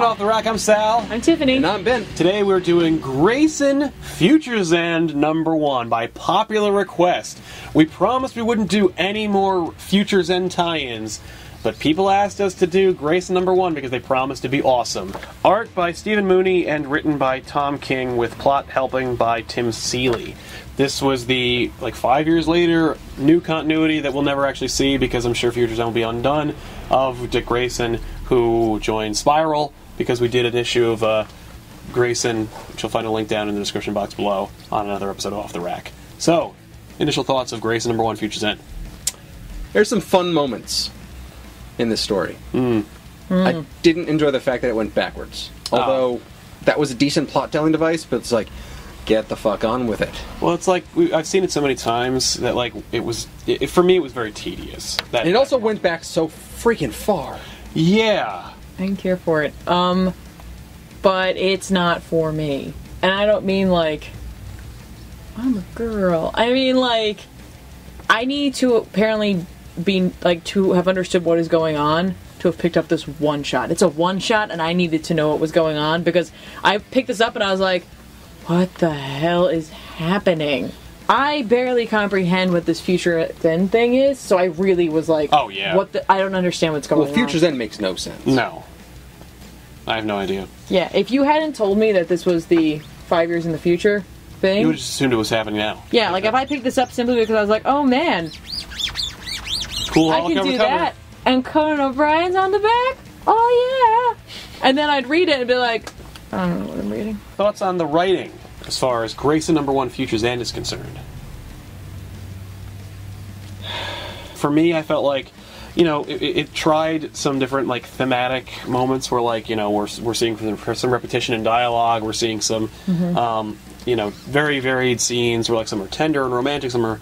Off the Rack. I'm Sal. I'm Tiffany. And I'm Ben. Today we're doing Grayson Futures End #1 by popular request. We promised we wouldn't do any more Futures End tie-ins, but people asked us to do Grayson #1 because they promised to be awesome. Art by Stephen Mooney and written by Tom King with plot helping by Tim Seeley. This was the, 5 years later, new continuity that we'll never actually see because I'm sure Futures End will be undone, of Dick Grayson, who joined Spiral because we did an issue of Grayson, which you'll find a link down in the description box below, on another episode of Off the Rack. So, initial thoughts of Grayson #1 Futures End. There's some fun moments in this story. I didn't enjoy the fact that it went backwards. Although, that was a decent plot-telling device, but it's like, get the fuck on with it. Well, it's like, I've seen it so many times that, for me, it was very tedious. And it also went back so freaking far. Yeah. I didn't care for it. But it's not for me. And I don't mean, I'm a girl. I mean, I need to apparently be, to have understood what is going on to have picked up this one shot. It's a one shot, and I needed to know what was going on, because I picked this up and I was like, what the hell is happening? I barely comprehend what this Future End thing is, so I really was like, oh yeah, I don't understand what's going on. Well, Future's End makes no sense. No. I have no idea. Yeah, if you hadn't told me that this was the 5 years in the future thing... You would have just assumed it was happening now. Yeah, if I picked this up simply because I was like, oh man, cool, I can do that, and Conan O'Brien's on the back? Oh yeah! And then I'd read it and be like, I don't know what I'm reading. Thoughts on the writing as far as Grayson #1 Futures End is concerned? For me, I felt like, it tried some different, thematic moments where, we're seeing some repetition in dialogue, we're seeing some, very varied scenes where, some are tender and romantic, some are,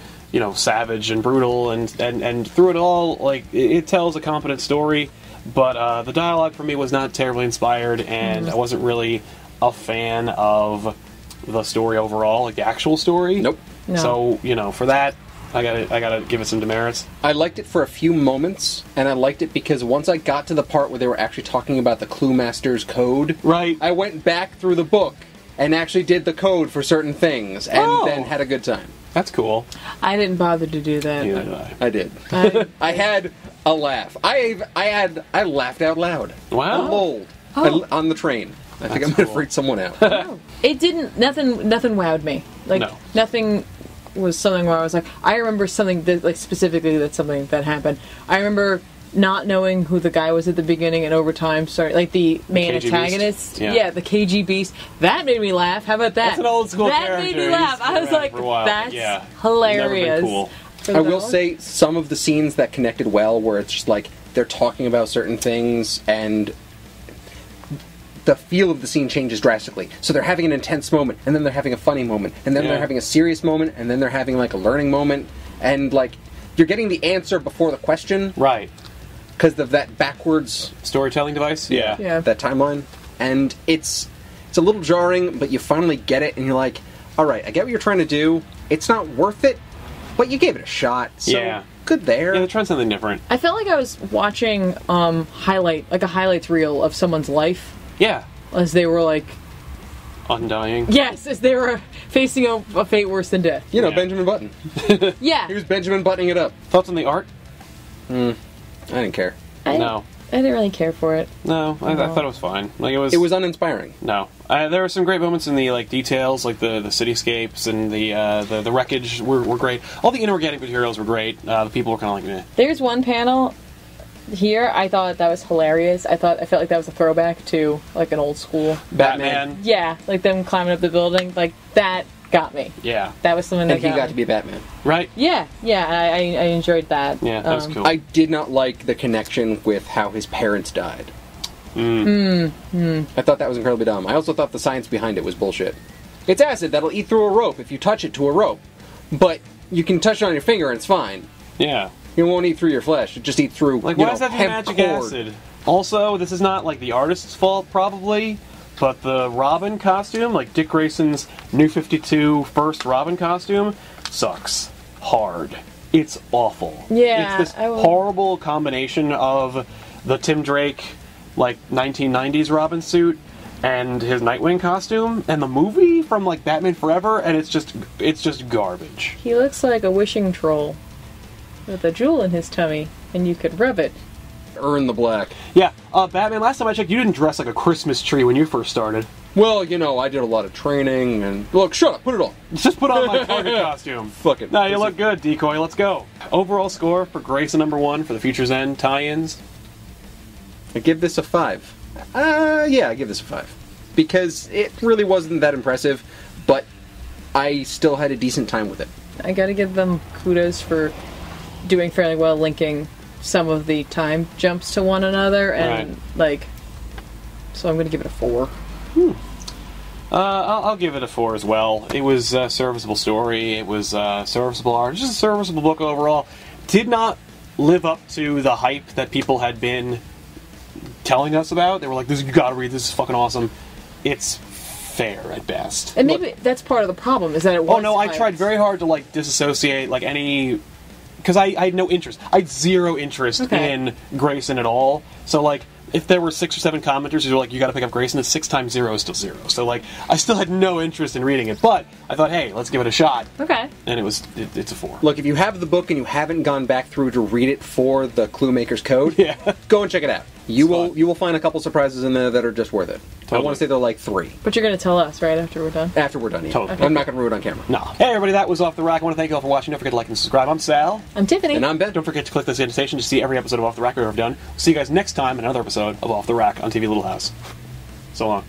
savage and brutal, and through it all, it tells a competent story, but the dialogue for me was not terribly inspired, and I wasn't really a fan of the story overall, the actual story. Nope. No. So, for that, I gotta give it some demerits. I liked it for a few moments, and I liked it because once I got to the part where they were actually talking about the Clue Master's code, right, I went back through the book and actually did the code for certain things, and then had a good time. That's cool. I didn't bother to do that. Neither did I. I did. I had a laugh. I laughed out loud. Wow. I lolled on the train. I think I'm going to freak someone out. It didn't. Nothing wowed me. No. Nothing was something where I was like, I remember something that, specifically that's something that happened. I remember not knowing who the guy was at the beginning, and over time, the main antagonist. Yeah, the KG Beast. That made me laugh. How about that? That's an old school character. That made me laugh. I was like, that's hilarious. Never been cool. I will say some of the scenes that connected well, where it's just they're talking about certain things and the feel of the scene changes drastically. So they're having an intense moment, and then they're having a funny moment, and then they're having a serious moment, and then they're having a learning moment, and you're getting the answer before the question, right? Because of that backwards storytelling device. Yeah, that timeline, and it's a little jarring, but you finally get it, and you're like, all right, I get what you're trying to do. It's not worth it, but you gave it a shot. So good there. Yeah, they're trying something different. I felt like I was watching a highlights reel of someone's life. Yeah. As they were undying. Yes, as they were facing a fate worse than death. Benjamin Button. Yeah. He was Benjamin Buttoning it up. Thoughts on the art? I didn't care. No. I didn't really care for it. No, I thought it was fine. It was uninspiring. No. There were some great moments in the details, the cityscapes and the wreckage were great. All the inorganic materials were great. The people were kind of eh. There's one panel here, I thought that was hilarious. I felt like that was a throwback to an old school Batman. Yeah, them climbing up the building. That got me. Yeah, that was something that he got to be Batman. Right. Yeah. I enjoyed that. Yeah, that was cool. I did not like the connection with how his parents died. I thought that was incredibly dumb. I also thought the science behind it was bullshit. It's acid that'll eat through a rope if you touch it to a rope, but you can touch it on your finger and it's fine. Yeah. It won't eat through your flesh. It just eat through, why does that have magic acid? Also, this is not, the artist's fault, probably, but the Robin costume, Dick Grayson's New 52 first Robin costume, sucks. Hard. It's awful. Yeah. It's this horrible combination of the Tim Drake like 1990s Robin suit and his Nightwing costume, and the movie from like Batman Forever, and it's just garbage. He looks like a wishing troll with a jewel in his tummy, and you could rub it. Earn the black. Yeah, Batman, last time I checked, you didn't dress like a Christmas tree when you first started. Well, you know, I did a lot of training, and... Look, shut up, put it on. Just put on my Target costume. Fuck it. No, you look good, Decoy, let's go. Overall score for Grayson #1 for the Future's End tie-ins? I give this a 5. Yeah, I give this a 5. Because it really wasn't that impressive, but I still had a decent time with it. I gotta give them kudos for doing fairly well linking some of the time jumps to one another, and so I'm gonna give it a 4. I'll give it a 4 as well. It was a serviceable story, it was serviceable art, just a serviceable book overall. Did not live up to the hype that people had been telling us about. They were like, you gotta read, this is fucking awesome. It's fair at best. And maybe that's part of the problem, is that it was Oh no, I hyped. tried very hard to disassociate any... Because I had no interest. I had zero interest in Grayson at all. So if there were 6 or 7 commenters who were like, you gotta pick up Grayson, it's 6 times 0 is still 0. So I still had no interest in reading it. But I thought, hey, let's give it a shot. Okay. And it's a 4. Look, if you have the book and you haven't gone back through to read it for the Clue Maker's Code, go and check it out. You will find a couple surprises in there that are just worth it. Totally. I want to say they're like 3. But you're gonna tell us, right, after we're done? After we're done, yeah. Totally. I'm not going to ruin it on camera. No. Hey everybody, that was Off the Rack. I want to thank you all for watching. Don't forget to like and subscribe. I'm Sal. I'm Tiffany. And I'm Ben. Don't forget to click this invitation to see every episode of Off the Rack we've ever done. See you guys next time in another episode of Off the Rack on TV Little House. So long.